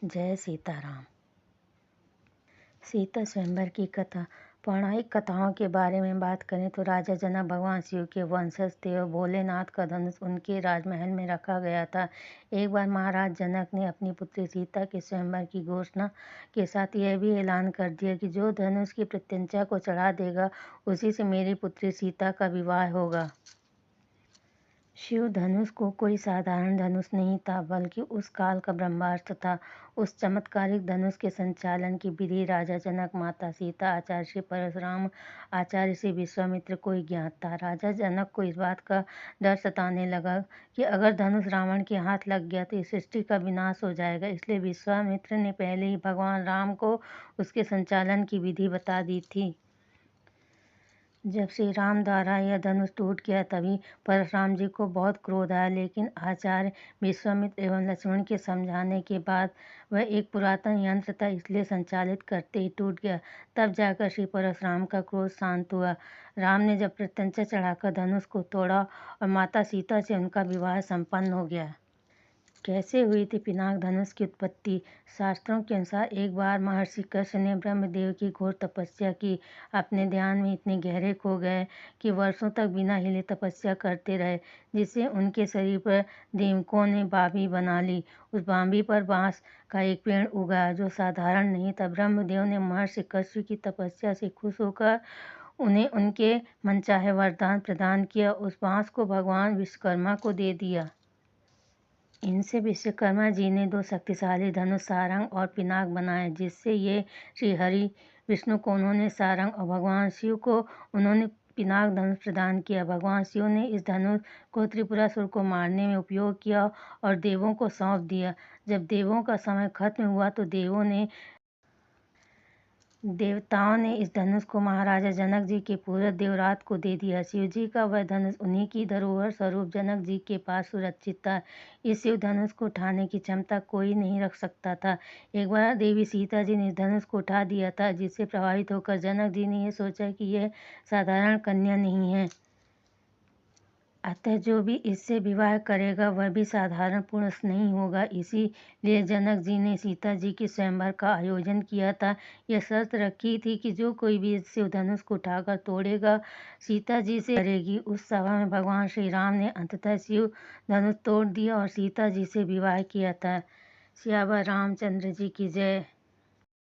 जय सीताराम। सीता स्वयंवर की कथा। पौराणिक कथाओं के बारे में बात करें तो राजा जनक भगवान शिव के वंशज थे और भोलेनाथ का धनुष उनके राजमहल में रखा गया था। एक बार महाराज जनक ने अपनी पुत्री सीता के स्वयंवर की घोषणा के साथ यह भी ऐलान कर दिया कि जो धनुष की प्रत्यंचा को चढ़ा देगा उसी से मेरी पुत्री सीता का विवाह होगा। शिव धनुष को कोई साधारण धनुष नहीं था, बल्कि उस काल का ब्रह्मास्त्र था। उस चमत्कारिक धनुष के संचालन की विधि राजा जनक, माता सीता, आचार्य श्री परशुराम, आचार्य श्री विश्वामित्र को ही ज्ञात था। राजा जनक को इस बात का डर सताने लगा कि अगर धनुष रावण के हाथ लग गया तो इस सृष्टि का विनाश हो जाएगा। इसलिए विश्वामित्र ने पहले ही भगवान राम को उसके संचालन की विधि बता दी थी। जब श्री राम द्वारा यह धनुष टूट गया तभी परशुराम जी को बहुत क्रोध आया, लेकिन आचार्य विश्वामित्र एवं लक्ष्मण के समझाने के बाद वह एक पुरातन यंत्र था, इसलिए संचालित करते ही टूट गया। तब जाकर श्री परशुराम का क्रोध शांत हुआ। राम ने जब प्रत्यंचा चढ़ाकर धनुष को तोड़ा और माता सीता से उनका विवाह संपन्न हो गया। कैसे हुई थी पिनाक धनुष की उत्पत्ति? शास्त्रों के अनुसार एक बार महर्षि कश्यप ने ब्रह्मदेव की घोर तपस्या की। अपने ध्यान में इतने गहरे खो गए कि वर्षों तक बिना हिले तपस्या करते रहे, जिससे उनके शरीर पर देवकों ने बांबी बना ली। उस बांबी पर बांस का एक पेड़ उगा जो साधारण नहीं था। ब्रह्मदेव ने महर्षि कश्यप की तपस्या से खुश होकर उन्हें उनके मनचाहे वरदान प्रदान किया। उस बांस को भगवान विश्वकर्मा को दे दिया। इनसे विश्वकर्मा जी ने दो शक्तिशाली धनुष सारंग और पिनाक बनाए, जिससे ये श्रीहरि विष्णु को उन्होंने सारंग और भगवान शिव को उन्होंने पिनाक धनुष प्रदान किया। भगवान शिव ने इस धनुष को त्रिपुरासुर को मारने में उपयोग किया और देवों को सौंप दिया। जब देवों का समय खत्म हुआ तो देवताओं ने इस धनुष को महाराजा जनक जी के पुत्र देवरात को दे दिया। शिव जी का वह धनुष उन्हीं की धरोहर स्वरूप जनक जी के पास सुरक्षित था। इस शिव धनुष को उठाने की क्षमता कोई नहीं रख सकता था। एक बार देवी सीता जी ने इस धनुष को उठा दिया था, जिससे प्रभावित होकर जनक जी ने यह सोचा कि यह साधारण कन्या नहीं है, अतः जो भी इससे विवाह करेगा वह भी साधारण पुरुष नहीं होगा। इसीलिए जनक जी ने सीता जी के स्वयंवर का आयोजन किया था। यह शर्त रखी थी कि जो कोई भी इस शिव धनुष को उठाकर तोड़ेगा, सीता जी से करेगी। उस सभा में भगवान श्री राम ने अंततः शिव धनुष तोड़ दिया और सीता जी से विवाह किया था। सियावर रामचंद्र जी की जय।